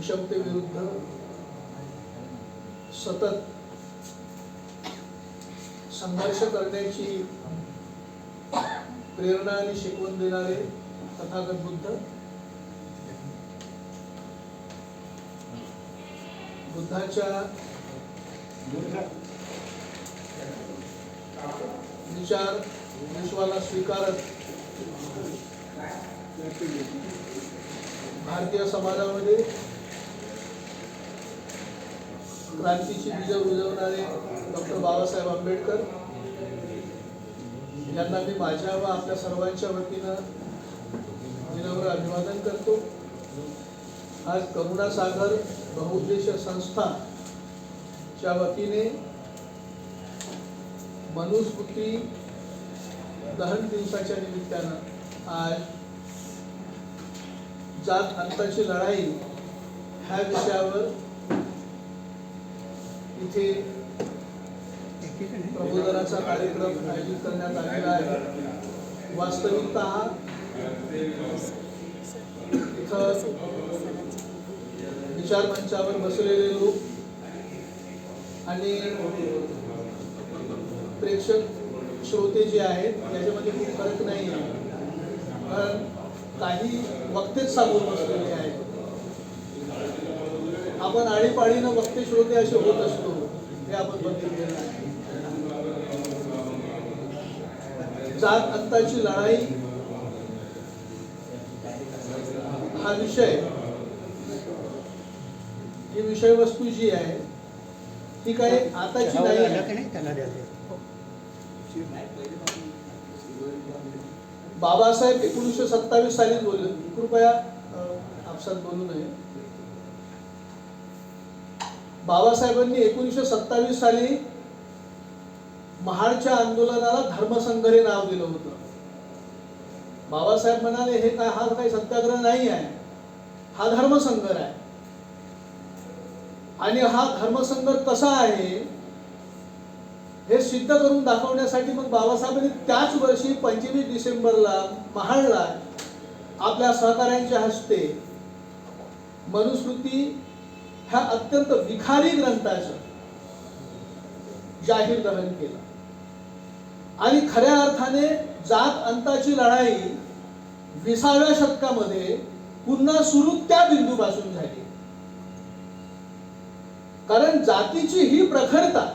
विषमतेविरुद्ध सतत संघर्ष करण्याची प्रेरणा आणि शिकवण देणारे तथागत बुद्ध, बुद्धाच्या विचार विश्वाला स्वीकारत भारतीय समाजामध्ये क्रांतीची बीज रुजवणारे डॉक्टर बाबासाहेब आंबेडकर यांना मी माझ्या व आपल्या सर्वांच्या वतीनं विनम्र अभिवादन करतो. आज करुणा सागर बहुउद्देशीय संस्थाच्या वतीने मनुस्मृती दहन दिवसाच्या निमित्तानं आज जात अंताची लढाई ह्या विषयावर इथे प्रबोधनाचा कार्यक्रम आयोजित करण्यात आलेला आहे. वास्तविकतः इथं विचार मंचावर बसलेले लोक आणि प्रेक्षक श्रोते जे आहेत याच्यामध्ये खूप फरक नाही आहे, कारण काही वक्तेच सांगून बसलेले आहेत. आपण आळीपाळीनं वक्ते श्रोते असे होत असतो हे आपण बघितलेलं आहे. जात अंताची लढाई हा विषय, ही विषयवस्तू जी आहे ती काही आताची नाही आहे. बाबासाहेब 1927 साली बोलले, कृपया आपसात बोलू नये. बाबासाहेबांनी 1927 साली महाडच्या आंदोलनाला धर्मसंघ हे नाव दिलं होतं. बाबासाहेब म्हणाले हे काय, हा काही सत्याग्रह नाही आहे, हा धर्मसंघ आहे. आणि हा धर्मसंघ कसा आहे हे सिद्ध करून दाखवण्यासाठी मग बाबासाहेबांनी त्याच वर्षी 25 डिसेंबरला महाडला आपल्या सहकाऱ्यांच्या हस्ते मनुस्मृती ह्या अत्यंत विखारी ग्रंथाचं जाहीर दहन केलं. आणि खऱ्या अर्थाने जात अंताची लढाई 20व्या शतकामध्ये पुन्हा सुरू त्या बिंदूपासून झाली. कारण जातीची ही प्रखरता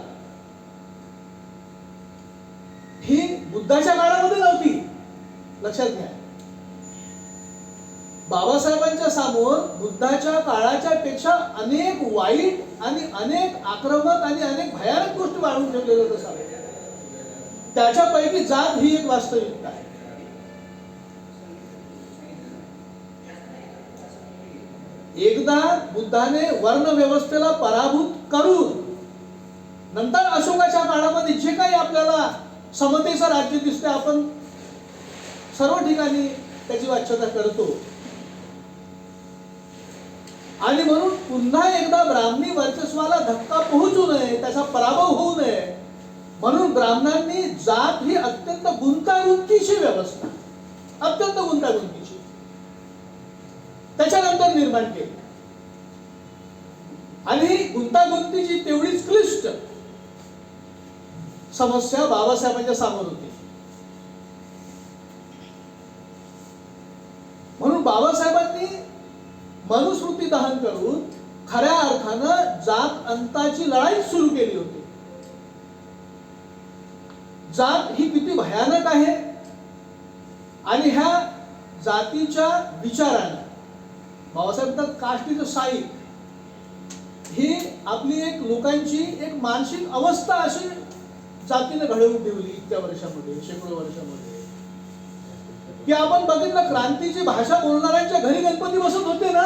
ही बुद्धाच्या काळामध्ये नव्हती, लक्षात घ्या. बाबासाहेबांच्या समोर बुद्धाच्या काळाच्या पेक्षा अनेक वाईट आणि अनेक आक्रमक आणि अनेक भयानक गोष्टी वाढवून ठेवलेल्या होत्या. त्याच्यापैकी जात ही एक वास्तविकता आहे. एकदा बुद्धाने वर्ण व्यवस्थेला पराभूत करून नंतर अशोकाच्या काळामध्ये जे काही आपल्याला समतेचं राज्य दिसते, आपण सर्व ठिकाणी त्याची वाच्यता करतो. आणि म्हणून पुन्हा एकदा ब्राह्मणी वर्चस्वाला धक्का पोहोचू नये, त्याचा पराभव होऊ नये म्हणून ब्राह्मणांनी जात ही अत्यंत गुंतागुंतीची व्यवस्था, अत्यंत गुंतागुंतीची त्याच्यानंतर निर्माण केली. आणि गुंतागुंतीची तेवढीच क्लिष्ट समस्या बाबासाहेबांच्या समोर होती. म्हणून बाबासाहेबांनी मनुस्मृती दहन करून खऱ्या अर्थानं जात अंताची लढाई सुरू केली होती. जात ही किती भयानक आहे आणि ह्या जातीच्या विचाराने बाबासाहेब म्हणतात कास्ट इज अ साईट, ही आपली एक लोकांची एक मानसिक अवस्था अशी जातीने घडवून ठेवली इतक्या वर्षामध्ये, शेकडो वर्षामध्ये. की आपण बघितलं क्रांतीची भाषा बोलणाऱ्यांच्या घरी गणपती बसत होते ना,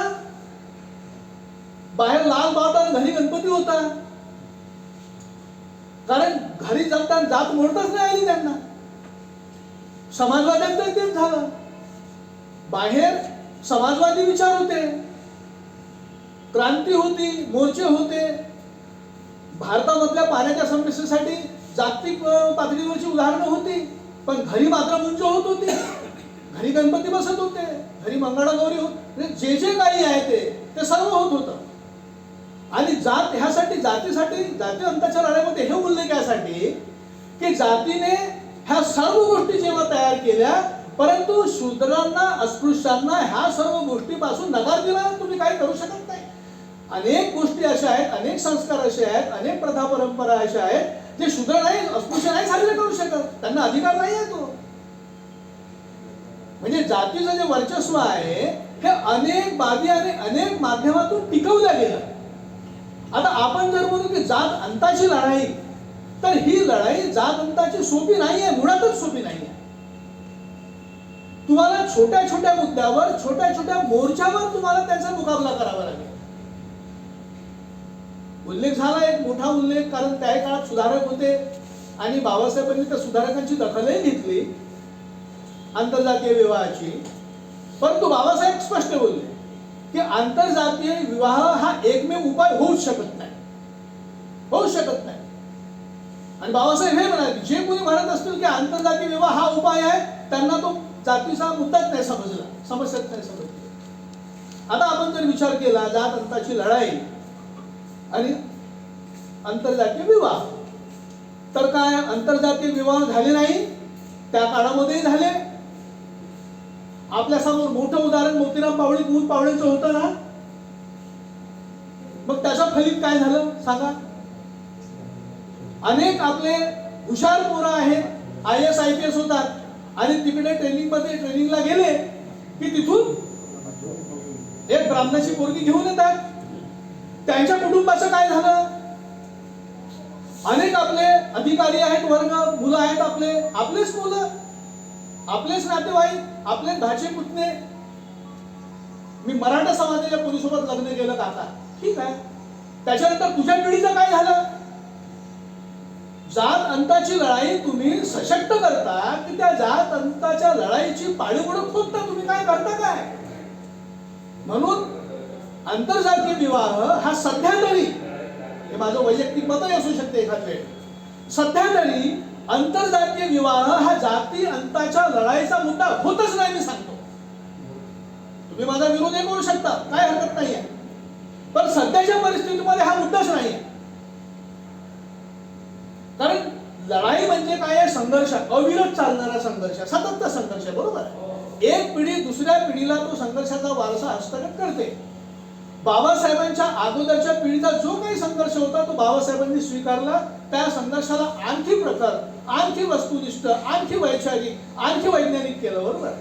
बाहेर लाल बावटा घरी गणपती होता, कारण घरी जगताना जात मोडताच नाही आली त्यांना. समाजवाद्यांचं तेच झालं, बाहेर समाजवादी विचार होते, क्रांती होती, मोर्चे होते. भारतामधल्या पाण्याच्या समस्येसाठी जागतिक पातळीवरची उदाहरणं होती, पण घरी मात्र मुंज होत होती. घरी गणपती बसत होते, घरी मंगळागौरी होत, जे जे काही आहे ते ते सर्व होत होतं. आणि जात ह्यासाठी जातीसाठी जाती अंताच्या लढाईमध्ये हे उल्लेख यासाठी की जातीने ह्या सर्व गोष्टी जेव्हा तयार केल्या, परंतु शूद्रांना अस्पृश्यांना ह्या सर्व गोष्टीपासून नकार दिला. तुम्ही काही करू शकत नाही. अनेक गोष्टी अशा आहेत, अनेक संस्कार असे आहेत, अनेक प्रथा परंपरा अशा आहेत जे शूद्र नाही अस्पृश्य नाही साजरे करू शकत. त्यांना अधिकार नाही आहे तो. म्हणजे जातीचं जे वर्चस्व आहे हे अनेक बाबी आणि अनेक माध्यमातून टिकवलं गेलं. आता आपण जर म्हणू की जात अंताची लढाई, तर ही लढाई जात अंताची सोपी नाही आहे, मुळातच सोपी नाही आहे. तुम्हाला छोट्या छोट्या मुद्द्यावर छोट्या छोट्या मोर्चावर तुम्हाला त्याचा मुकाबला करावा लागेल. उल्लेख झाला एक मोठा उल्लेख, कारण त्या काळात सुधारक होते आणि बाबासाहेबांनी त्या सुधारकांची दखलही घेतली आंतरजातीय विवाहाची. परंतु बाबासाहेब स्पष्ट बोलले की आंतरजातीय विवाह हा एकमेव उपाय होऊच शकत नाही, होऊ शकत नाही. आणि बाबासाहेब हे म्हणाले, जे कोणी म्हणत असतील की आंतरजातीय विवाह हा उपाय आहे, त्यांना तो जातीचा मुद्दाच नाही समजला, समस्याच नाही समजली. आता आपण जर विचार केला जात अंताची लढाई आणि आंतरजातीय विवाह, तर काय आंतरजातीय विवाह झाले नाही? त्या काळामध्ये झाले. आपल्या समोर मोठं उदाहरण मोतीराम पावळे मूळ पावळेचं होतं ना. मग त्याच्या फलित काय झालं सांगा? अनेक आपले हुशार पोरं आहेत, IAS IPS होतात आणि तिकडे ट्रेनिंगला गेले की तिथून एक ब्राह्मणाची पोरगी घेऊन येतात. त्यांच्या कुटुंबाचं काय झालं? अनेक आपले अधिकारी आहेत, वर्ग मुलं आहेत, आपलेच मुलं, आपलेच नातेवाईक, आपले भाचे पुतणे. मी मराठा समाजाच्या पोरीसोबत लग्न केलं काका, ठीक आहे. त्याच्यानंतर तुझ्या पिढीचं काय झालं? जात अंताची लढाई तुम्ही सशक्त करता की त्या जात अंताच्या लढाईची पाळीमुळं खोदता? तुम्ही काय करता काय? म्हणून आंतरजातीय विवाह हा सध्या तरी, हे माझं वैयक्तिक मतही असू शकते एखाद वेळ, सध्या तरी आंतरजातीय विवाह हा जाती अंताच्या लढाईचा मुद्दा होतच नाही. मी सांगतो, तुम्ही माझा विरोधही करू शकता, काय हरकत नाहीये, पण सध्याच्या परिस्थितीमध्ये हा मुद्दाच नाही. कारण लढाई म्हणजे काय आहे? संघर्ष, अविरत चालणारा संघर्ष, सततचा संघर्ष, बरोबर आहे. एक पिढी दुसऱ्या पिढीला तो संघर्षाचा वारसा हस्तगत करते. बाबासाहेबांच्या अगोदरच्या पिढीचा जो काही संघर्ष होता तो बाबासाहेबांनी स्वीकारला. त्या संघर्षाला आणखी प्रखर, आणखी वस्तुनिष्ठ, आणखी वैचारिक, आणखी वैज्ञानिक केलं, बरोबर.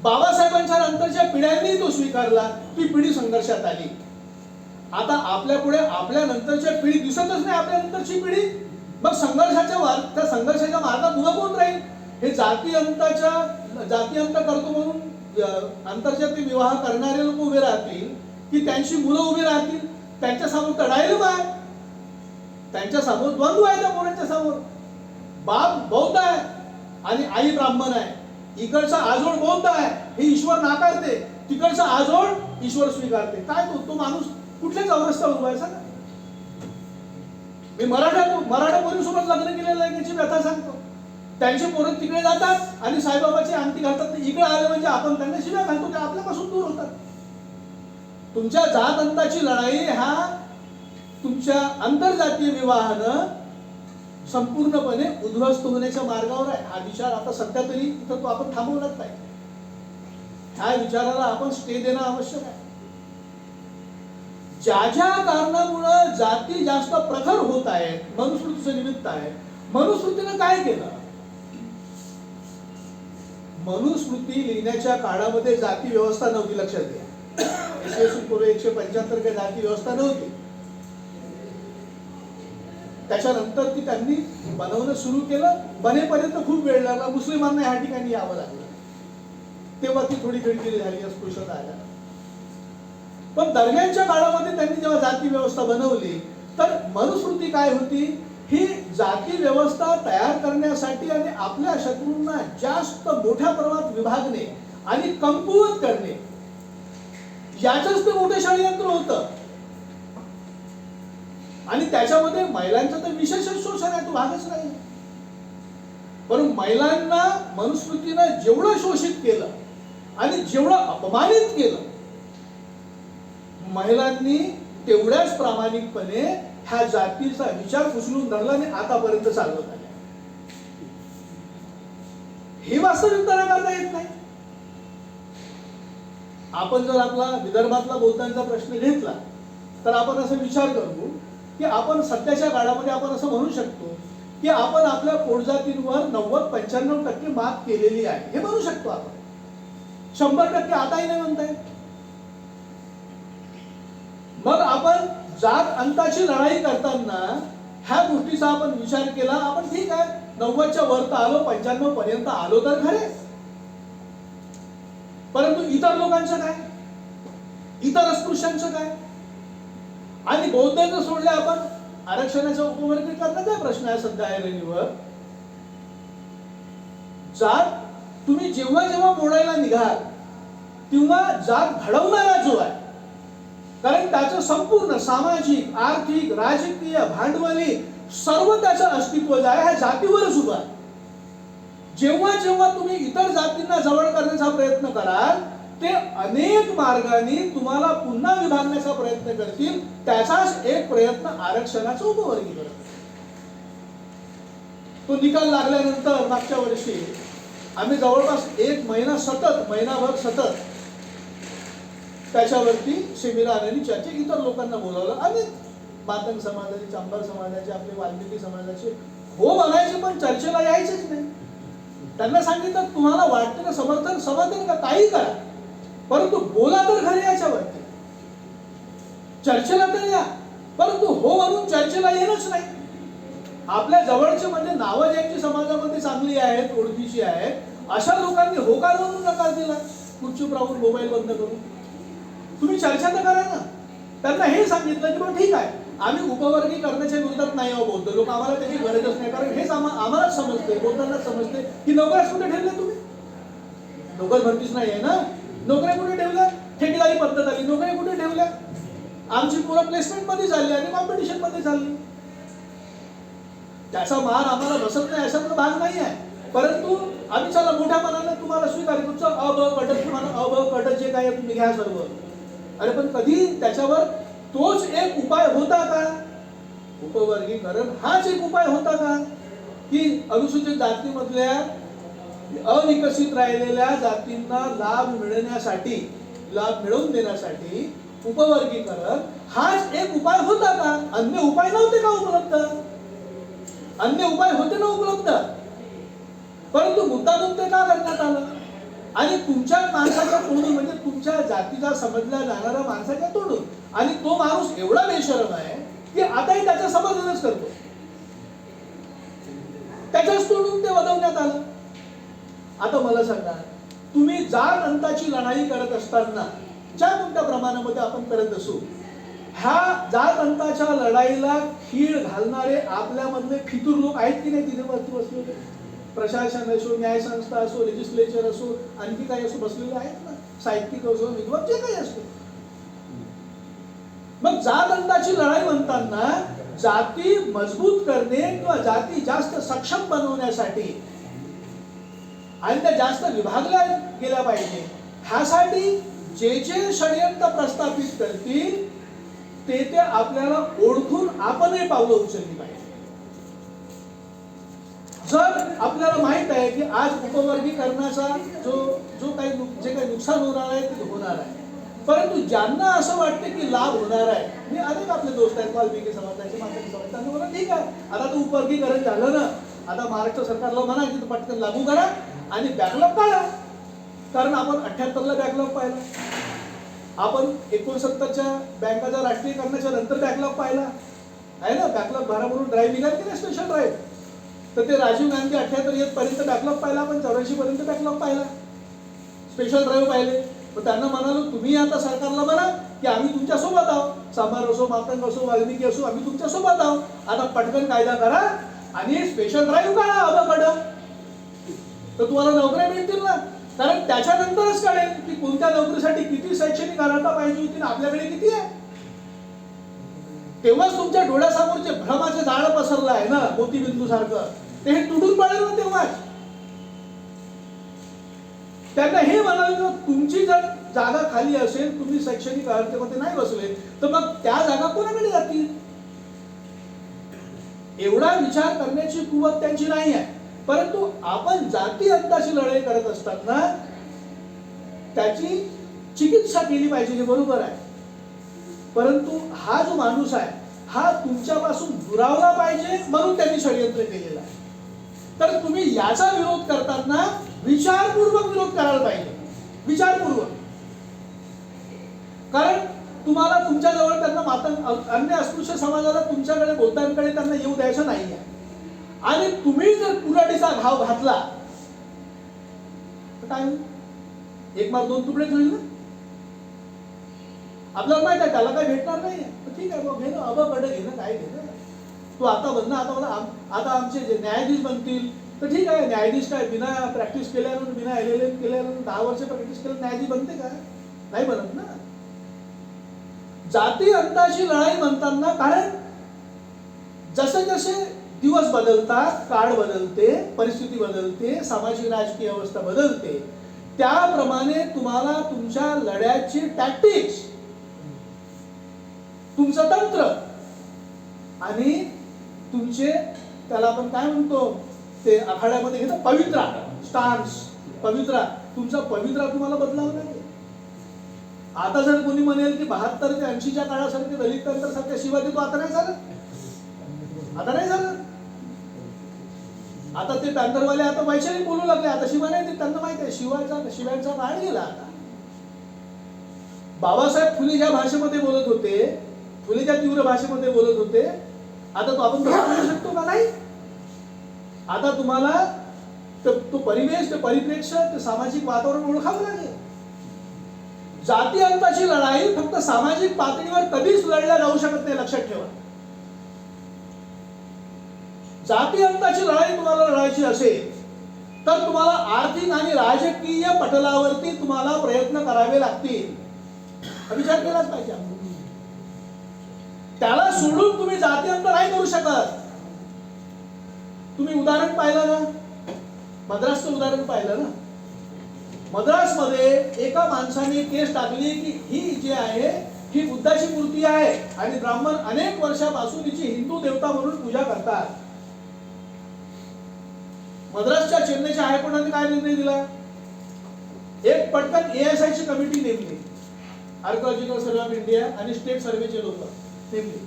बाबासाहेबांच्या नंतरच्या पिढ्यांनी तो स्वीकारला, ती पिढी संघर्षात आली. आता आपल्या पुढे आपल्या नंतरच्या पिढी दिसतच नाही, आपल्या नंतरची पिढी. मग त्या संघर्षाच्या मार्गात उभं कोण राहील? हे जाती अंत करतो म्हणून आंतरजातीय विवाह करणारे लोक उभे राहतील की त्यांची मुलं उभी राहतील? त्यांच्या समोर तडायला काय? त्यांच्या समोर द्वंद्व आहे. त्या पोरांच्या समोर बाप बौद्ध आहे आणि आई ब्राह्मण आहे. इकडचा आजोळ बौद्ध आहे, हे ईश्वर नाकारते, तिकडचा आजोळ ईश्वर स्वीकारते. काय तो माणूस कुठल्याच अवस्था उभा आहे सांगा? मी मराठा पोरीसोबत लग्न केलेलं आहे याची व्यथा सांगतो. त्यांचे पोरं तिकडे जातात आणि साईबाबाची अंगठी घालतात, इकडे आले म्हणजे आपण त्यांना शिव्या घालतो, ते आपल्यापासून दूर होतात. तुमच्या जात अंताची लढाई हा तुमच्या आंतरजातीय विवाहानं संपूर्णपणे उद्ध्वस्त होण्याच्या मार्गावर आहे. हा विचार आता सध्या तरी इथं तो आपण थांबवलाच नाही. ह्या विचाराला आपण स्टे देणं आवश्यक आहे. ज्या ज्या कारणामुळे जाती जास्त प्रखर होत आहेत, मनुस्मृतीचं निमित्त आहे. मनुस्मृतीनं काय केलं? मनुस्मृती लिहिण्याच्या काळामध्ये जाती व्यवस्था नव्हती, लक्षात घ्या. पूर्व 175 काही जाती व्यवस्था नव्हती. त्याच्यानंतर ती त्यांनी बनवणं सुरू केलं. बनेपर्यंत खूप वेळ लागला, मुस्लिमांना ह्या ठिकाणी यावं लागलं, तेव्हा ती थोडी खिळखिळी झाली, अस्पृश्यता आल्या. पण दरम्यानच्या काळामध्ये त्यांनी जेव्हा जाती व्यवस्था बनवली तर मनुस्मृती काय होती? ही जाती व्यवस्था तयार करण्यासाठी आणि आपल्या शत्रूंना जास्त मोठ्या प्रमाणात विभागणे आणि कमकुवत करणे, याचंच ते मोठं षडयंत्र होतं. आणि त्याच्यामध्ये महिलांचं तर विशेष शोषण आहे, तो भागच नाही. पण महिलांना मनुस्मृतीनं जेवढं शोषित केलं आणि जेवढं अपमानित केलं महिलांनी तेवढ्याच प्रामाणिकपणे ह्या जातीचा विचार उचलून धरला आणि आतापर्यंत चालवत आले. ही वास्तविकता नाकारता येत नाही. आपण जर आपला विदर्भातला बोलतांचा प्रश्न घेतला तर आपण असं विचार करू की आपण सध्याच्या काळामध्ये आपण असं म्हणू शकतो की आपण आपल्या पोटजातींवर 90-95% मात केलेली आहे, हे म्हणू शकतो आपण. 100% आताही नाही म्हणताय. मग आपण जात अंताची लढाई करताना ह्या गोष्टीचा आपण विचार केला. आपण ठीक आहे 90च्या वर तर आलो, 95 पर्यंत आलो तर खरे, परंतु इतर लोकांचं काय, इतर अस्पृश्यांचं काय? आणि बौद्धांचं सोडले आपण आरक्षणाचा उपवर्गीकरणाचा प्रश्न आहे सध्या ऐरणीवर. जात तुम्ही जेव्हा जेव्हा मोडायला निघाल तेव्हा जात घडवणारा जो आहे, कारण त्याचं संपूर्ण सामाजिक, आर्थिक, राजकीय, भांडवली सर्व त्याचं अस्तित्व जे आहे ह्या जातीवरच उभं आहे. जेव्हा जेव्हा तुम्ही इतर जातींना जवळ करण्याचा प्रयत्न कराल ते अनेक मार्गांनी तुम्हाला पुन्हा विभागण्याचा प्रयत्न करतील. त्याचाच एक प्रयत्न आरक्षणाचं उपवर्गीकरण. तो निकाल लागल्यानंतर मागच्या वर्षी आम्ही जवळपास एक महिनाभर सतत त्याच्यावरती शिबिरात आणि चर्चा, इतर लोकांना बोलावलं. अनेक मातंग समाजाचे, चांभार समाजाचे, आपले वाल्मिकी समाजाचे हो म्हणायचे पण चर्चेला यायचेच नाही. त्यांना सांगितलं तुम्हाला वाटतं का समर्थन का काही करा, परंतु बोला तर खरे याच्यावरती, चर्चेला तर या, परंतु हो म्हणून चर्चेला येणंच नाही. आपल्या जवळचे म्हणजे नावं ज्यांची समाजामध्ये चांगली आहेत, ओळखीची आहेत, अशा लोकांनी होकार म्हणून नकार दिला. खुर्चीवर राहून मोबाईल बंद करून तुम्ही चर्चा तर करा ना. त्यांना हे सांगितलं की मग ठीक आहे, आम्ही उपवर्गीकरणाच्या विरोधात नाही आहोत, बौद्ध लोक, आम्हाला त्याची गरजच नाही, कारण हेच आम्हालाच समजते, बौद्धांनाच समजते की नोकऱ्याच कुठे ठेवल्या तुम्ही, नोकर भरतीच नाही आहे ना, नोकऱ्या कुठे ठेवल्या, ठेकेदारी पद्धत आली, नोकऱ्या कुठे ठेवल्या, आमची पुरं प्लेसमेंट मध्ये झाली आणि कॉम्पिटिशन मध्ये झाली. त्याचा मार आम्हाला बसत नाही असा भाग नाही आहे, परंतु आम्ही चला मोठ्या मनाने तुम्हाला स्वीकार, तुमचं कटक, तुम्हाला कटक जे काय तुम्ही घ्या सर्व. अरे पण कधी त्याच्यावर तोच एक उपाय होता का? उपवर्गीकरण हाच एक उपाय होता का की अनुसूचित जातीमधल्या अविकसित राहिलेल्या जातींना लाभ मिळवून देण्यासाठी उपवर्गीकरण हाच एक उपाय होता का? अन्य उपाय नव्हते का उपलब्ध? अन्य उपाय होते ना उपलब्ध, परंतु मुद्दामून ते का करण्यात आलं? आणि तुमच्या माणसाच्या तोडून, म्हणजे तुमच्या जातीचा समजला जाणारा माणसाच्या तोडून, आणि तो माणूस एवढा बेशरम आहे की आताही त्याचं समर्थनच करतो, त्याच्याच तोडून ते वदवण्यात आलं. आता मला सांगा, तुम्ही जात अंताची लढाई करत असताना ज्या कोणत्या प्रमाणामध्ये आपण करत असू, ह्या जात अंताच्या लढाईला खीळ घालणारे आपल्यामधले फितूर लोक आहेत की नाही तिथे वरती बसलेले? प्रशासन असो, न्यायसंस्था असो, लेजिस्लेचर असो, आणखी काही असो, बसलेले आहेत ना, साहित्यिक असो, विद्वान जे काही असो. मग जात अंताची लढाई म्हणताना जाती मजबूत करणे किंवा जाती जास्त सक्षम बनवण्यासाठी आणि त्या जास्त विभागल्या गेल्या पाहिजे, ह्यासाठी जे जे षडयंत्र प्रस्थापित करतील ते आपल्याला ओळखून आपणही पावलं उचलली पाहिजे. जर आपल्याला माहित आहे की आज उपवर्गीकरणाचा जो काही जे काही नुकसान होणार आहे ते होणार आहे, परंतु ज्यांना असं वाटतं की लाभ होणार आहे, मी अनेक आपले दोस्त आहेत वाल्मिकी समाजाचे, मातंग समाज, त्यांना म्हणा ठीक आहे, आता तो उपवर्गीकरण झालं ना, आता महाराष्ट्र सरकारला म्हणा की तो पटकन लागू करा आणि बॅकलॉग काढा. कारण आपण 78ला बॅकलॉग पाहिला, आपण 69च्या बँकाच्या राष्ट्रीयकरणाच्या नंतर बॅकलॉग पाहिला आहे ना. बॅकलॉग भरा म्हणून ड्राईव्ह निघाली की नाही, स्पेशल ड्राईव्ह, तर ते राजीव गांधी 78 पर्यंत बॅकलॉग पाहिला, आपण 84 पर्यंत बॅकलॉग पाहिला, स्पेशल ड्राईव्ह पाहिले. मग त्यांना म्हणालो तुम्ही आता सरकारला म्हणा की आम्ही तुमच्या सोबत आहोत, चांभार असो, मातंग असो, वाल्मिकी असो, आम्ही तुमच्या सोबत आहोत, आता पटकन कायदा करा आणि स्पेशल ड्राईव्ह काढा अबकडं, तर तुम्हाला नोकऱ्या मिळतील ना. कारण त्याच्यानंतरच कळेल की कोणत्या नोकरीसाठी किती शैक्षणिक अर्हता पाहिजे होती ना आपल्याकडे किती आहे. तेव्हाच तुमच्या डोळ्यासमोरचे भ्रमाचे जाळं पसरलं आहे ना मोतीबिंदू सारखं, ते हे तुटून पडेल ना तेव्हाच. त्यांना हे म्हणाले तुमची जर जागा खाली असेल, तुम्ही शैक्षणिक अर्हतेमध्ये नाही बसले, तर मग त्या जागा कोणाकडे जातील? एवढा विचार करण्याची कुवत त्यांची नाही आहे. परंतु आपण जाती अंताची लढाई करत असताना त्याची चिकित्सा केली पाहिजे, हे बरोबर आहे. परंतु हा जो माणूस आहे हा तुमच्यापासून दुरावला पाहिजे म्हणून त्यांनी षडयंत्र केलेलं आहे. तर तुम्ही याचा विरोध करताना विचारपूर्वक विरोध करायला पाहिजे, विचारपूर्वक. कारण तुम्हाला तुमच्याजवळ त्यांना अन्य अस्पृश्य समाजाला तुमच्याकडे बोलतांकडे त्यांना येऊ द्यायचं नाही आहे. आणि तुम्ही जर कुऱ्हाडीचा घाव घातला तर काय होईल? एक मार दोन तुकडेच होईल ना. आपल्याला माहित आहे त्याला काय भेटणार नाही. ठीक आहे मग घे ना, कडे घे ना, काय घे ना. तू आता बन ना, आता आमचे जे न्यायाधीश बनतील तर ठीक आहे. न्यायाधीश काय बिना प्रॅक्टिस केल्यानंतर, बिना LLM केल्यानंतर 10 वर्ष प्रॅक्टिस केलं न्यायाधीश बनते का? नाही बनत ना. जाती अंताची लढाई म्हणताना, कारण जसे जसे दिवस बदलतात, काळ बदलते, परिस्थिती बदलते, सामाजिक राजकीय अवस्था बदलते, त्याप्रमाणे तुम्हाला तुमच्या लढ्याची टॅक्टिक्स, तुमचं तंत्र आणि तुमचे त्याला आपण काय म्हणतो ते आखाड्यामध्ये घेतो पवित्रा, स्टान्स, पवित्रा, तुमचा पवित्रा तुम्हाला बदलावा लागेल. आता जर कोणी म्हणेल की 72 ते 80च्या काळासारखे दलित तंत्रासारख्या शिवा देतो, आता नाही झालं, आता नाही झालं. आता ते पॅन्थरवाले आता वैचारिक बोलू लागले, आता शिवा नाही देत. त्यांना माहिती आहे शिव्यांचा काळ गेला. आता बाबासाहेब फुले ज्या भाषेमध्ये बोलत होते, फुले ज्या तीव्र भाषेमध्ये बोलत होते, आता तो आपण बोलू शकतो का? नाही. आता तुम्हाला तो परिवेश, ते परिप्रेक्ष्य, ते सामाजिक वातावरण ओळखावं लागेल. जाती अंताची लढाई फक्त सामाजिक पातळीवर कधीच लढल्या जाऊ शकत नाही, लक्षात ठेवा. जाती अंताची लढाई तुम्हाला लढायची असेल तर तुम्हाला आर्थिक आणि राजकीय पटलावरती तुम्हाला प्रयत्न करावे लागतील. विचार केलाच पाहिजे. त्याला सोडून तुम्ही जाती अंत नाही करू शकत. तुम्ही उदाहरण पाहिलं ना, मद्रासचं उदाहरण पाहिलं ना. मद्रासमध्ये एका माणसाने केस टाकली की ही जी आहे ही बुद्धाची मूर्ती आहे आणि ब्राह्मण अनेक वर्षापासून हिची हिंदू देवता म्हणून पूजा करतात. मद्रासच्या चेन्नईच्या हायकोर्टाने काय निर्णय दिला? एक पटकन ASI ची कमिटी नेमली, आर्किओलॉजिकल सर्व्हे ऑफ इंडिया आणि स्टेट सर्वेचे लोक नेमली.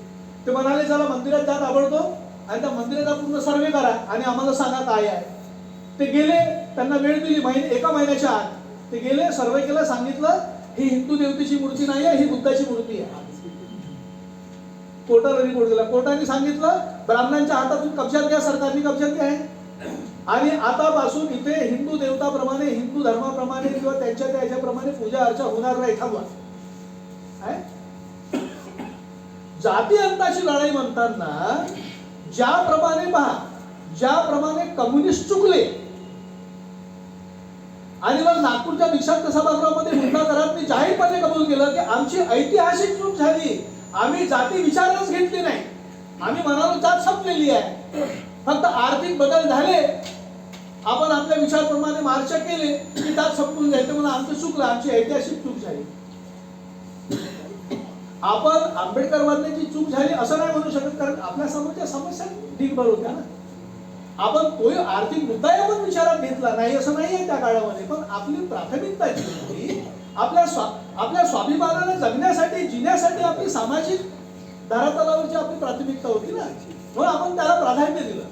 ते म्हणाले चला मंदिरात जा ताबडतोब आणि त्या मंदिराचा पूर्ण सर्वे करा आणि आम्हाला सांगा काय आहे. ते गेले, त्यांना वेळ दिली, एका महिन्याच्या आत ते गेले, सर्वे केलं, सांगितलं ही हिंदू देवतेची मूर्ती नाही आहे, ही बुद्धाची मूर्ती आहे. कोर्टाला रिपोर्ट दिला. कोर्टाने सांगितलं ब्राह्मणांच्या हातातून कब्जात घ्या, सरकारने कब्जात घ्या आणि आतापासून इथे हिंदू देवताप्रमाणे, हिंदू धर्माप्रमाणे किंवा त्यांच्या त्याच्याप्रमाणे पूजा अर्चा होणार नाही, थांबवा. जाती अंताची लढाई म्हणताना ज्याप्रमाणे पहा, ज्याप्रमाणे कम्युनिस्ट चुकले आणि मग नागपूरच्या दीक्षांत सभागृहामध्ये मुद्दा करत मी जाहीरपणे कबूल केलं की आमची ऐतिहासिक चूक झाली, आम्ही जाती विचारच घेतली नाही, आम्ही म्हणालो जात संपलेली आहे, फक्त आर्थिक बदल झाले, आपण आपल्या विचारप्रमाणे मार्च केले की जात संपून जायचं, म्हणून आमचं चुकलं, आमची ऐतिहासिक चूक झाली. आपण आंबेडकरवाद्यांची चूक झाली असं नाही म्हणू शकत, कारण आपल्या समोरच्या समस्या ढीगभर होत्या ना. आपण तोही आर्थिक मुद्दाही आपण विचारात घेतला नाही असं नाही आहे त्या काळामध्ये, पण आपली प्राथमिकता जी होती आपल्या स्वाभिमानाने जगण्यासाठी, जिण्यासाठी आपली सामाजिक धरातलावरची आपली प्राथमिकता होती ना, म्हणून आपण त्याला प्राधान्य दिलं.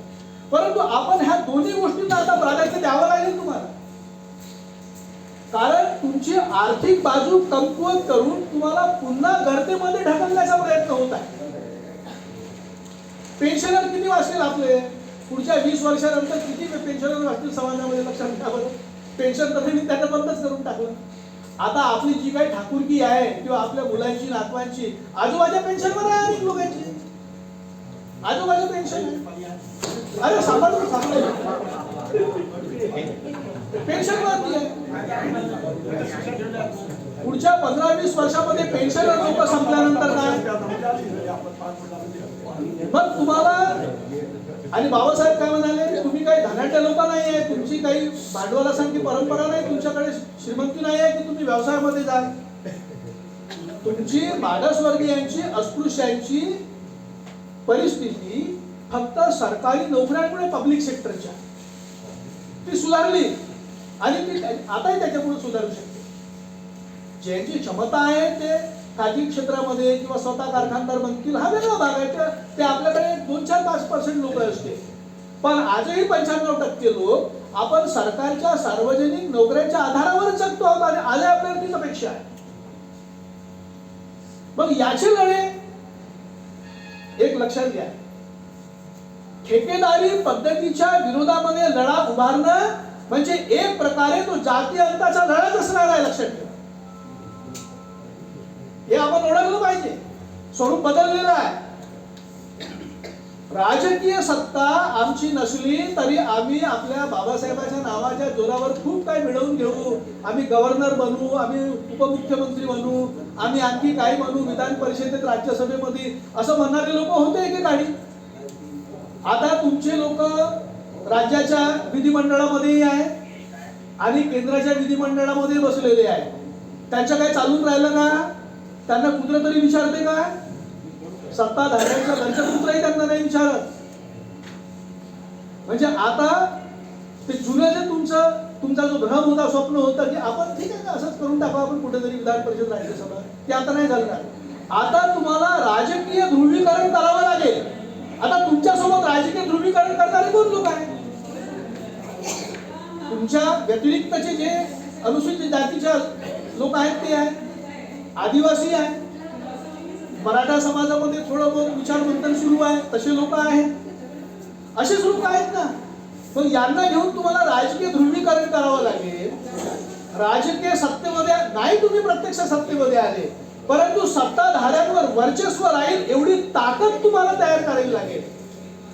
परंतु आपण ह्या दोन्ही गोष्टींना आता प्राधान्य द्यावं लागेल तुम्हाला, कारण तुमची आर्थिक बाजू कमकुवत करून तुम्हाला पुन्हा गर्तेमध्ये ढकलण्याचा प्रयत्न होत आहे. पेन्शनर किती वाचतील आपले? पुढच्या 20 वर्षानंतर किती पेन्शनर वाचतील समाजामध्ये? लक्षात घ्या बरं. पेन्शन तरी मी त्यांना बंदच करून टाकलं. आता आपली जी काही ठाकूरकी आहे किंवा आपल्या मुलांची, नातवांची, आजोबाच्या पेन्शनवर आहे, अनेक लोकांची आजोबाच्या पेन्शन. अरे सांभाळतो पेन्शन वरती आहे. पुढच्या 15-20 वर्षामध्ये पेन्शन लोक संपल्यानंतर काय? मग तुम्हाला आणि बाबासाहेब काय म्हणाले, तुम्ही काही धनाढ्य लोक नाही आहे, तुमची काही भांडवलासारखी परंपरा नाही, तुमच्याकडे श्रीमंती नाही आहे की तुम्ही व्यवसायामध्ये जा. तुमची मागासवर्गीयांची अस्पृश्यांची परिस्थिती फक्त सरकारी नोकऱ्यांमुळे पब्लिक सेक्टरच्या ती सुधारली आणि ती आताही त्याच्यापुढे सुधारू शकते. ज्यांची क्षमता आहे ते खाजगी क्षेत्रामध्ये किंवा स्वतः कारखानदार बनतील हा वेगळा भाग आहे. ते आपल्याकडे 2-4-5% लोक असते, पण आजही 95% लोक आपण सरकारच्या सार्वजनिक नोकऱ्यांच्या आधारावर जगतो आहोत आणि आज आपल्याला तीच अपेक्षा आहे. मग याचे लढे एक लक्षात घ्या, ठेकेदारी पद्धतीच्या विरोधामध्ये लढा उभारणं म्हणजे एक प्रकारे तो जाती अंताचा लढाच असणार आहे. लक्षात ठेवा, हे आपण ओळखलं पाहिजे. स्वरूप बदललेलं आहे. राजकीय सत्ता आमची नसली तरी आम्ही आपल्या बाबासाहेबांच्या नावाच्या जोरावर खूप काही मिळवून घेऊ. आम्ही गव्हर्नर बनू, आम्ही उपमुख्यमंत्री बनू, आम्ही आणखी काही बनू, विधान परिषदेत राज्यसभेमध्ये असं म्हणणारे लोक होते एकेकाळी. आता तुमचे लोक राज्याच्या विधिमंडळामध्येही आहे आणि केंद्राच्या विधिमंडळामध्ये बसलेले आहे. त्यांचं काय चालून राहिलं का? त्यांना कुत्र तरी विचारते का? सत्ताधाऱ्यांच्या घरच्या कुत्रही त्यांना नाही विचारत. म्हणजे आता ते जुने जे तुमचा जो भ्रम होता, स्वप्न होतं की आपण ठीक आहे का असंच करून टाकू आपण कुठेतरी विधान परिषद राज्यसभा, ते आता नाही झालं. आता तुम्हाला राजकीय ध्रुवीकरण करावं लागेल. आता तुमच्यासोबत राजकीय ध्रुवीकरण करणारे कोण लोक आहेत? तुमच्या व्यतिरिक्तचे जे अनुसूचित जातीच्या लोक आहेत ते आहेत, आदिवासी आहे, मराठा समाजामध्ये थोडं बहुत विचार मंथन सुरू आहे, तसे लोक आहेत, असेच लोक आहेत ना. पण यांना घेऊन तुम्हाला राजकीय ध्रुवीकरण करावं लागेल. राजकीय सत्तेमध्ये नाही, तुम्ही प्रत्यक्ष सत्तेमध्ये आले, परंतु सत्ताधाऱ्यांवर वर्चस्व राहील एवढी ताकद तुम्हाला तयार करावी लागेल.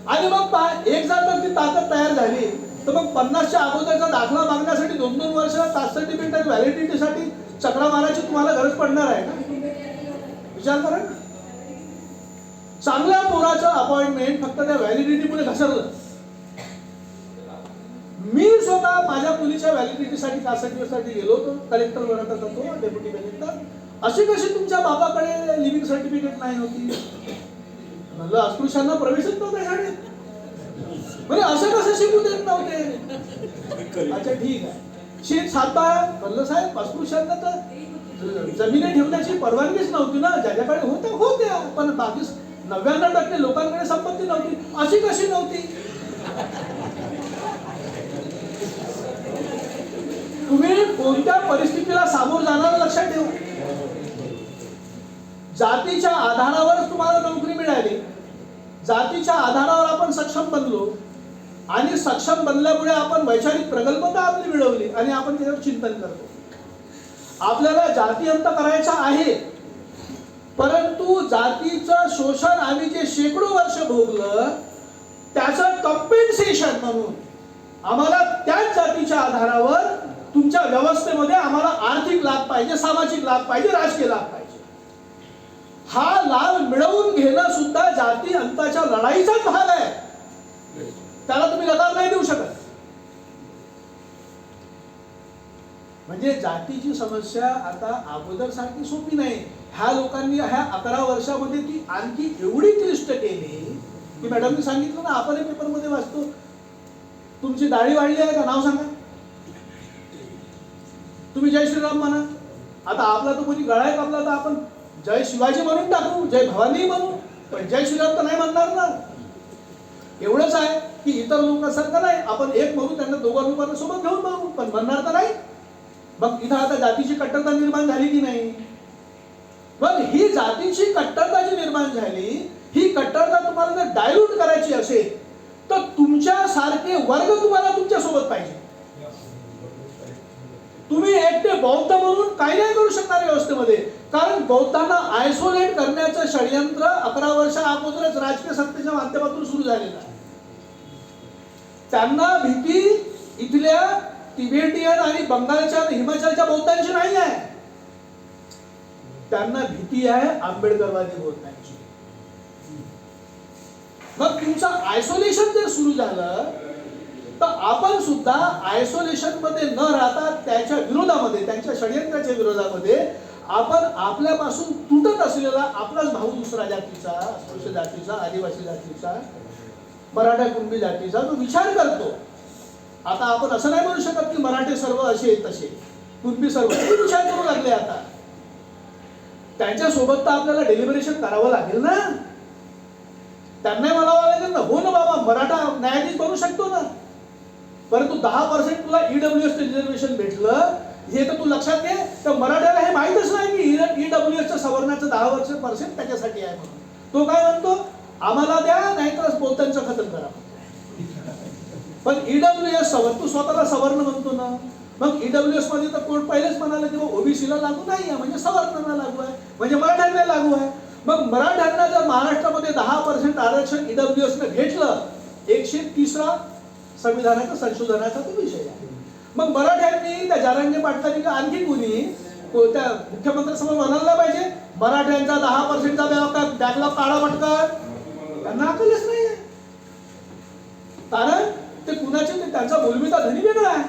आणि मग एक जर तर ती ताकद तयार झाली तर मग 50च्या अगोदरचा दाखला मागण्यासाठी 2-2 वर्ष कास्ट सर्टिफिकेट आणि व्हॅलिडिटीसाठी चक्रा मारायची तुम्हाला गरज पडणार आहे का? विचार करा ना. चांगल्या पोराचं अपॉइंटमेंट फक्त त्या व्हॅलिडिटीमुळे घसरलं. मी स्वतः माझ्या मुलीच्या व्हॅलिडिटीसाठी कास्ट सर्टिफिकेटसाठी गेलो होतो, कलेक्टर बनत होतो, डेप्युटी कलेक्टर. अशी कशी तुमच्या बाबाकडे लिव्हिंग सर्टिफिकेट नाही होती? म्हणलं अस्पृश्यांना प्रवेशच नव्हता शाळेत. म्हणजे असं कसं शिकू देत नव्हते? अच्छा ठीक आहे, शेत सातबारा. म्हणलं साहेब अस्पृश्यांना तर जमिनी ठेवण्याची परवानगीच नव्हती ना. ज्याच्याकडे होत्या पण बाकी 99% लोकांकडे संपत्ती नव्हती. अशी कशी नव्हती? तुम्ही कोणत्या परिस्थितीला सामोर जाणार लक्षात ठेवा. जातीच्या आधारावरच तुम्हाला नोकरी मिळाली, जातीच्या आधारावर आपण सक्षम बनलो आणि सक्षम बनल्यामुळे आपण वैचारिक प्रगल्भता आपली मिळवली आणि आपण त्याच्यावर चिंतन करतो. आपल्याला जाती अंत करायचा आहे, परंतु जातीचं शोषण आम्ही जे शेकडो वर्ष भोगलं त्याचं कॉम्पेन्सेशन म्हणून आम्हाला त्याच जातीच्या आधारावर तुमच्या व्यवस्थेमध्ये आम्हाला आर्थिक लाभ पाहिजे, सामाजिक लाभ पाहिजे, राजकीय लाभ पाहिजे. हा लाभ मिळवून घेणं सुद्धा जाती अंताच्या लढाईचाच भाग आहे. त्याला तुम्ही नकार नाही देऊ शकत. म्हणजे जातीची समस्या आता अगोदर सारखी सोपी नाही. ह्या लोकांनी ह्या 11 वर्षामध्ये ती आणखी एवढी क्लिष्ट केली की मॅडमनी सांगितलं ना, आपण पेपरमध्ये वाचतो, तुमची दाढी वाढली आहे का? नाव सांगा. तुम्ही जय श्रीराम म्हणा. आता आपला तो कोणी गळा आहे कापला तर आपण जय शिवाजी म्हणून टाकू, जय भवानी म्हणू, पण जय श्रीराम तर नाही म्हणणार ना. एवढंच आहे की इतर लोकांसारखं नाही, आपण एक म्हणू, त्यांना दोघां लोकांना सोबत घेऊन म्हणू, पण म्हणणार तर नाही. मग इथं आता जातीची कट्टरता निर्माण झाली की नाही? मग ही जातीची कट्टरता जी निर्माण झाली, ही कट्टरता तुम्हाला जर डायल्यूट करायची असेल तर तुमच्या सारखे वर्ग तुम्हाला तुमच्या सोबत पाहिजे. तुम्ही एकटे बौद्ध म्हणून काही नाही करू शकणार व्यवस्थेमध्ये, कारण बौद्धांना आयसोलेट करण्याचं षडयंत्र 11 वर्षा अगोदरच राजकीय सत्तेच्या माध्यमातून सुरू झालेलं आहे. त्यांना भीती इथल्या तिबेटियन आणि बंगालच्या हिमाचलच्या बौद्धांची नाही आहे, त्यांना भीती आहे आंबेडकरवादी बौद्धांची. मग तुमचं आयसोलेशन जर सुरू झालं तर आपण सुद्धा आयसोलेशन मध्ये न राहता त्याच्या विरोधामध्ये, त्यांच्या षडयंत्राच्या विरोधामध्ये आपण आपल्यापासून तुटत असलेला आपलाच भाऊ दुसरा जातीचा, अस्पृश्य जातीचा, आदिवासी जातीचा, मराठा कुणबी जातीचा तो विचार करतो. आता आपण असं नाही म्हणू शकत की मराठे सर्व असे तसे, कुणबी सर्व, ते विचार करू लागले. आता त्यांच्यासोबत तर आपल्याला डेलिब्रेशन करावं लागेल ना, त्यांनाही म्हणावं लागेल ना, हो ना बाबा मराठा न्यायाधीश बनू शकतो ना, परंतु 10% तुला ईडब्ल्यूएस रिझर्वेशन भेटलं हे तर तू लक्षात घे. तर मराठ्याला हे माहीतच नाही की ईडब्ल्यूएसच्या सवर्णाचं 10% त्याच्यासाठी आहे म्हणून. तो काय म्हणतो, आम्हाला द्या नाहीतर बोलतांचं खतम करा. पण ईडब्ल्यूएस सवर्ण, तू स्वतःला सवर्ण म्हणतो ना, मग ईडब्ल्यूएस मध्ये तर कोर्ट पहिलेच म्हणाले की ओबीसीला लागू नाही आहे, म्हणजे सवर्णांना लागू आहे, म्हणजे मराठ्यांना लागू आहे. मग मराठ्यांना जर महाराष्ट्रामध्ये 10% आरक्षण ईडब्ल्यूएस ने भेटलं, 130 संविधानाच्या संशोधनाचा तो विषय आहे. मग मराठ्यांनी त्या जारंगे पाटलांनी का आणखी कुणी त्या मुख्यमंत्र्यांसमोर म्हणायला पाहिजे मराठ्यांचा 10%चा बॅकलॉग काढा पटकन, त्यांना अकलच नाही आहे. कारण ते कुणाचे, ते त्यांचा बोलबिता धनी वेगळा आहे.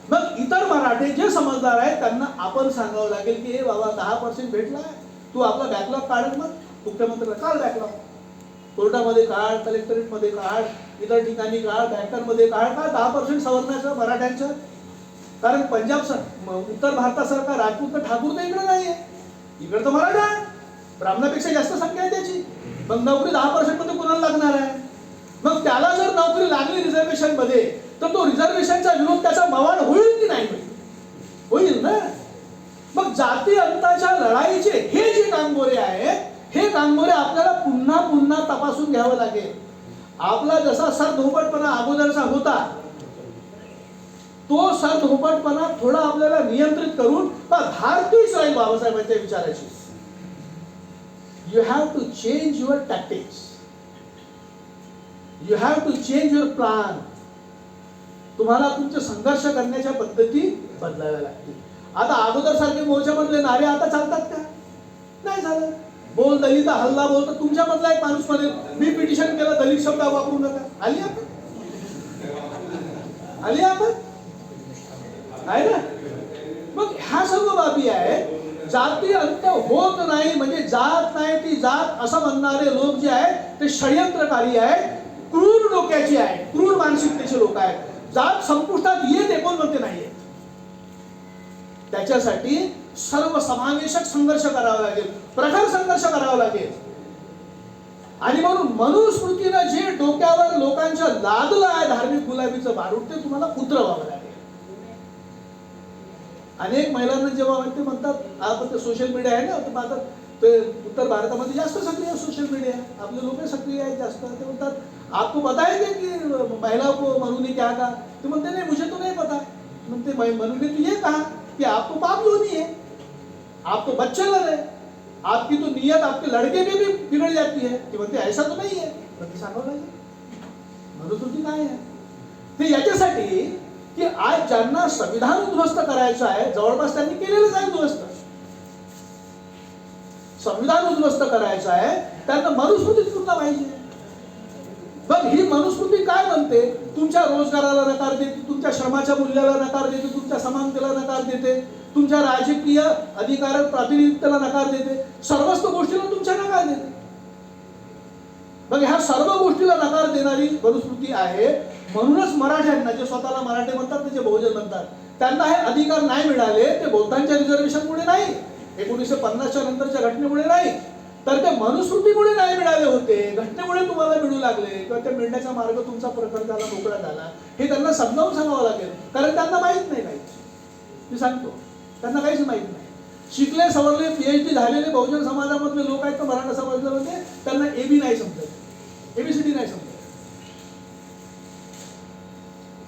मग इतर मराठे जे समजदार आहेत त्यांना आपण सांगावं लागेल की हे बाबा 10% भेटलाय, तू आपला बॅकलॉग काढ. मग मुख्यमंत्र्यांना काढ बॅकलॉग, कोर्टामध्ये काढ, कलेक्टरेटमध्ये काढ, इतर ठिकाणी काढ, बँकांमध्ये काढ, का 10% सवर्णाचं मराठ्यांचं. कारण पंजाब उत्तर भारतासारखा राजपूत तर ठाकूर तर इकडे नाहीये, इकडे तर मराठा आहे, ब्राह्मणापेक्षा जास्त संख्या आहे त्याची. मग नोकरी 10% मध्ये कोणाला लागणार आहे. मग त्याला जर नोकरी लागली रिझर्वेशन मध्ये तर तो रिझर्वेशनचा विरोध त्याचा मवाळ होईल की नाही होईल ना. मग जाती अंताच्या लढाईचे हे जे कांगोरे आहेत, हे कांगोरे आपल्याला पुन्हा पुन्हा तपासून घ्यावं लागेल. आपला जसा सरधोपटपणा अगोदरचा होता तो सरधोपटपणा थोडा आपल्याला नियंत्रित करून भारतीय राहील बाबासाहेबांच्या विचाराची. You have to change your tactics, you have to change your plan. तुम्हाला तुमचे संघर्ष करण्याच्या पद्धती बदलाव्या लागतील. आता अगोदर सारखे मोर्चामधले नारे आता चालतात का? नाही झालं. बोल दलित हल्ला बोल, तर तुमच्या मधला एक माणूस मध्ये मी पिटिशन केलं दलित शब्द वापरू नका, आली आपण आहे ना. मग ह्या सर्व बाबी आहे. जाती अंत होत नाही म्हणजे जात नाही ती जात असं म्हणणारे लोक जे आहेत ते षडयंत्रकारी आहेत, क्रूर डोक्याची आहे, क्रूर मानसिकतेचे लोक आहेत. जात संपुष्टात येते कोण म्हणते नाहीये. त्याच्यासाठी सर्व समावेशक संघर्ष करावा लागेल, प्रखर संघर्ष करावा लागेल. आणि म्हणून मनुस्मृतीनं जे डोक्यावर लोकांच्या लादलं आहे धार्मिक गुलाबीचं बारूद, ते तुम्हाला उतरवावं लागेल. अनेक महिलांना जेव्हा ते म्हणतात आपण ते सोशल मीडिया आहे ना, ते म्हणतात ते उत्तर भारतामध्ये जास्त सक्रिय सोशल मीडिया, आपले लोक सक्रिय आहेत जास्त. ते म्हणतात आपको पता है कि महिला को मनु ने क्या कहा? ते म्हणते नहीं मुझे तो नहीं पता. म्हणते मनु ने तो ये कहा कि आपको पाप योनी है, आपको बच्चे लग रहे, आपकी तो नियत आपके लड़के में भी बिगड़ जाती है. ते म्हणते ऐसा तो नहीं है. सांगावं लागेल मनुस्मृती काय आहे ते. याच्यासाठी की आज ज्यांना संविधान उद्ध्वस्त करायचं आहे, जवळपास त्यांनी केलेलंच आहे उद्ध्वस्त. संविधान उद्ध्वस्त करायचं आहे त्यांना मनुस्मृती तुमचा पाहिजे. मग ही मनुस्मृती काय म्हणते? तुमच्या रोजगाराला नकार देते, तुमच्या श्रमाच्या मूल्याला नकार देते, तुमच्या समानतेला नकार देते, तुमच्या राजकीय अधिकार प्रातिनिधित्वाला नकार देते, सर्वच गोष्टीला तुमच्या नकार देते. मग ह्या सर्व गोष्टीला नकार देणारी मनुस्मृती आहे. म्हणूनच मराठ्यांना, जे स्वतःला मराठे म्हणतात, जे बहुजन म्हणतात, त्यांना हे अधिकार नाही मिळाले. ते बहुतांच्या रिझर्वेशनमुळे नाही, 1950च्या नंतरच्या घटनेमुळे नाही, तर ते मनुस्मृतीमुळे नाही मिळाले होते. घटनेमुळे तुम्हाला मिळू लागले किंवा त्या मिळण्याचा मार्ग तुमचा प्रखर झाला, मोकळा झाला. हे त्यांना समजावून सांगावं लागेल, कारण त्यांना माहित नाही काही. मी सांगतो त्यांना काहीच माहित नाही. शिकले सवरले PhD झालेले बहुजन समाजामधले लोक आहेत तर मराठा समाजामध्ये त्यांना AB नाही समजत, ABCD नाही समजत.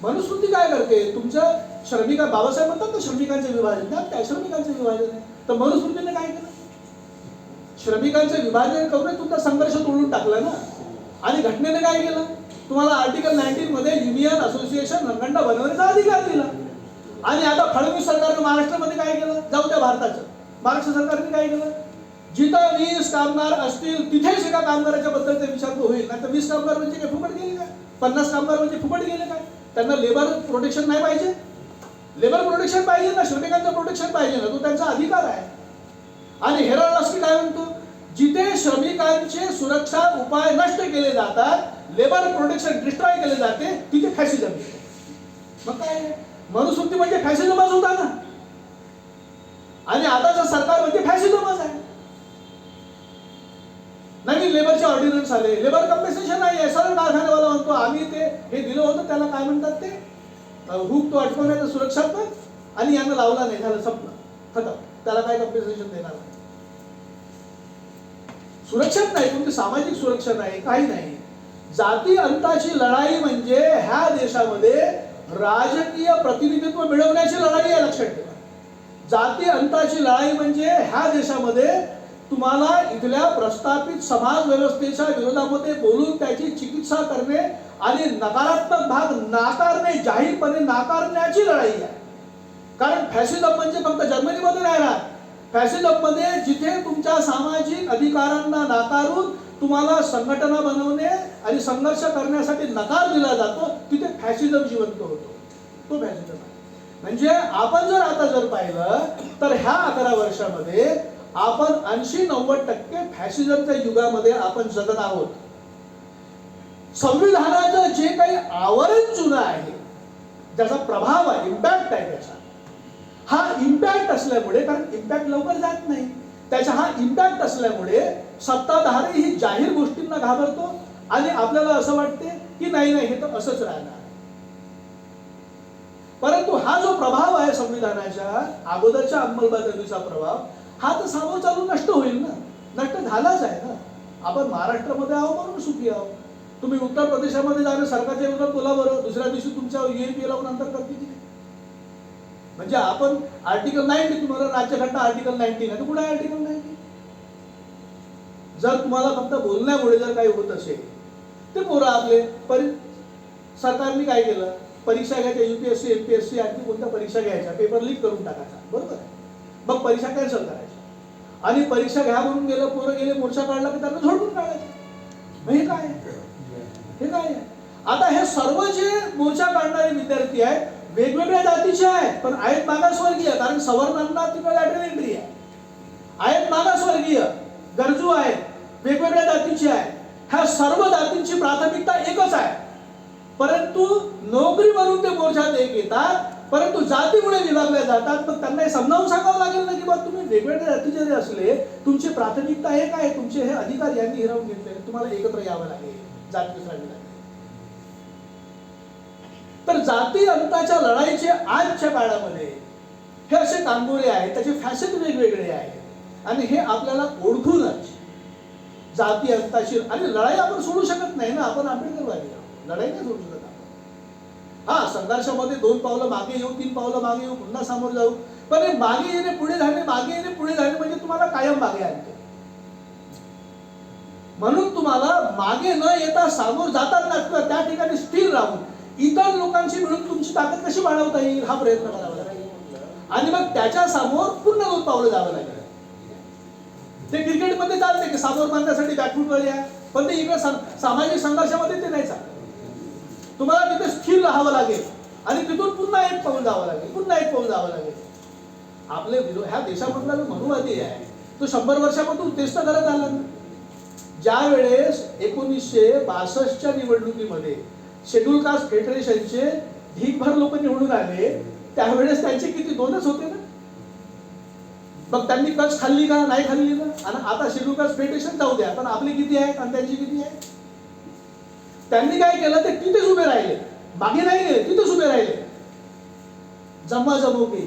मनुस्मृती काय करते? तुमच्या श्रमिका, बाबासाहेब म्हणतात ना श्रमिकांचे विभाजन, त्या श्रमिकांचे विभाजन आहे. तर मनुस्मृतीने काय केलं? श्रमिकांचे विभाजन करून तुमचा संघर्ष तोडून टाकला ना. आणि घटनेने काय केलं? तुम्हाला आर्टिकल 19 मध्ये युनियन असोसिएशन रंगंडा बनवण्याचा अधिकार दिला. आणि आता फडणवीस सरकारनं महाराष्ट्रामध्ये काय केलं? जाऊ द्या भारताचं, महाराष्ट्र सरकारने काय केलं? जिथं 20 कामगार असतील तिथेच एका कामगाराच्या बद्दल ते विचार होईल. नाही तर 20 कामगार म्हणजे काय फुकट गेले काय? 50 कामगार म्हणजे फुकट गेले काय? त्यांना लेबर प्रोटेक्शन नाही पाहिजे? लेबर प्रोटेक्शन पाहिजे ना, श्रमिकांचं प्रोटेक्शन पाहिजे ना, तो त्यांचा अधिकार आहे. आणि हेराल्ड लास्की काय म्हणतो? जिथे श्रमिकांचे सुरक्षा उपाय नष्ट केले जातात, लेबर प्रोटेक्शन डिस्ट्रॉय केले जाते, तिथे फॅसिझम येतो. मग काय मनुस्मृती म्हणजे फॅसिझमच होता ना. आणि आताचं सरकार म्हणजे फॅसिझमच आहे. नवीन लेबरचे ऑर्डिनन्स आले, लेबर कम्पेन्सेशन नाही आहे. सरळ कारखानेवाला म्हणतो आम्ही ते हे दिलं होतं, त्याला काय म्हणतात ते हुक तो अटकवण्याचं सुरक्षात्मक, आणि यांना लावला नाही, झालं संपलं खतम. त्याला काय कम्पेन्सेशन देणार नाही. सुरक्षित नाही, तुमची सामाजिक सुरक्षा नाही, काही नाही. जाती अंताची लढाई म्हणजे ह्या देशामध्ये राजकीय प्रतिनिधित्व मिळवण्याची लढाई आहे, लक्षात ठेवा. जाती अंताची लढाई म्हणजे ह्या देशामध्ये तुम्हाला इथल्या प्रस्थापित समाज व्यवस्थेच्या विरोधामध्ये बोलून त्याची चिकित्सा करणे आणि नकारात्मक भाग नाकारणे, जाहीरपणे नाकारण्याची लढाई आहे. कारण फॅसिझम म्हणजे फक्त जर्मनीमध्ये नाही राहत. फॅसिझम मध्ये जिथे तुमच्या सामाजिक अधिकारांना नाकारून तुम्हाला संघटना बनवणे आणि संघर्ष करण्यासाठी नकार दिला जातो, तिथे फॅसिझम जिवंत होतो. तो फॅसिझम आहे. म्हणजे आपण जर आता जर पाहिलं तर ह्या 11 वर्षामध्ये आपण 80-90% फॅसिझमच्या युगामध्ये आपण जगत आहोत. संविधानाचं जे काही आवरण जुनं आहे, ज्याचा प्रभाव आहे, इम्पॅक्ट आहे त्याचा, हा इम्पॅक्ट असल्यामुळे, कारण इम्पॅक्ट लवकर जात नाही, त्याचा हा इम्पॅक्ट असल्यामुळे सत्ताधारी ही जाहीर गोष्टींना घाबरतो आणि आपल्याला असं वाटते की नाही नाही हे तर असंच राहणार. परंतु हा जो प्रभाव आहे संविधानाच्या अगोदरच्या अंमलबजावणीचा प्रभाव, हा तर सामोर चालून नष्ट होईल ना. नष्ट झालाच आहे ना. आपण महाराष्ट्रामध्ये आहो म्हणून सुखी आहो. तुम्ही उत्तर प्रदेशामध्ये जाणं सरकारच्या विरोधात बोला बरं, दुसऱ्या दिवशी तुमच्या UAP लावून अंतर करतील. म्हणजे आपण आर्टिकल 90, तुम्हाला राज्यघटना आर्टिकल 19 आहे, तर कुठे आहे आर्टिकल 90? जर तुम्हाला फक्त बोलण्यामुळे जर काही होत असेल, ते पोरं आपले सरकारने काय केलं, परीक्षा घ्यायच्या, UPSC MPSC आणखी कोणत्या परीक्षा घ्यायच्या, पेपर लीक करून टाकायचा, बरोबर आहे. मग परीक्षा कॅन्सल करायच्या आणि परीक्षा घ्या म्हणून गेलं, पोरं गेले, मोर्चा काढला की त्यांना झोडून काढायचं. हे काय हे काय? आता हे सर्व जे मोर्चा काढणारे विद्यार्थी आहेत वेगवेगळ्या जातीचे आहेत, पण आहेत मागासवर्गीय, कारण सवर्णांना तिकडे लॅटरल एंट्री आहे. आहेत मागासवर्गीय, गरजू आहेत, वेगवेगळ्या जातीचे आहेत. ह्या सर्व जातींची प्राथमिकता एकच आहे, परंतु नोकरी म्हणून ते मोर्चात एक येतात, परंतु जातीमुळे विभागल्या जातात. मग त्यांना हे समजावून सांगावं लागेल ना की बा तुम्ही वेगवेगळ्या जातीचे जरी असले, तुमची प्राथमिकता एक आहे, तुमचे हे अधिकार यांनी हिरावून घेतले, तुम्हाला एकत्र यावं लागेल, जाती दुसरावी लागेल. तर जाती अंताच्या लढाईचे आजच्या काळामध्ये हे असे कांगोरे आहेत, त्याचे फॅसेट वेगवेगळे आहेत आणि हे आपल्याला ओळखूनच जाती अंताची आणि लढाई आपण सोडू शकत नाही ना. आपण आंबेडकरवादी आहोत, लढाई नाही सोडू शकत आपण. हा, संघर्षामध्ये 2 पावलं मागे येऊ, 3 पावलं मागे येऊ, पुन्हा समोर जाऊ, पण हे मागे येणे पुढे जाणे, मागे येणे पुढे जाणे म्हणजे तुम्हाला कायम मागे आणते. म्हणून तुम्हाला मागे न येता समोर जाताना त्या ठिकाणी स्थिर राहून इतर लोकांशी मिळून तुमची ताकद कशी वाढवता येईल हा प्रयत्न करावा लागेल. आणि मग त्याच्या समोर पुन्हा 2 पावलं जावं लागेल. ते क्रिकेटमध्ये चालते की समोर बांधण्यासाठी बॅकफूटवर या, पण ते इकडे सामाजिक संघर्षामध्ये ते नाही चालत. तुम्हाला तिथे स्थिर राहावं लागेल आणि तिथून पुन्हा 1 पाऊल जावं लागेल, पुन्हा 1 पाऊल जावं लागेल. आपले ह्या देशामधला जो मनुवादी आहे तो 100 वर्षापासून तेच तर करत आला ना. ज्या वेळेस 1962च्या निवडणुकीमध्ये शेड्यूल कास्ट फेडरेशनचे ढीकभर लोक निवडून आले, त्यावेळेस त्यांचे किती 2च होते ना. मग त्यांनी कच खाल्ली का, नाही खाल्ली ना. आणि आता शेड्यूल कास्ट फेडरेशन जाऊ द्या, पण आपली किती आहेत आणि त्यांची किती आहे. त्यांनी काय केलं, ते तिथेच उभे राहिले, मागे नाही गेले, तिथेच उभे राहिले. जमवाजमव केली,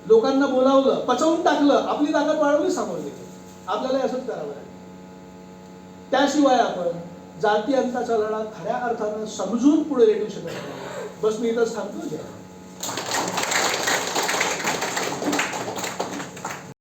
लोकांना बोलावलं, पचवून टाकलं, आपली ताकद वाढवली, समोर गेले. आपल्याला असंच करावं लागेल. त्याशिवाय आपण जाती अंताचा लढा खऱ्या अर्थानं समजून पुढे रेटू शकत नाही. बस मी इथंच थांबतो.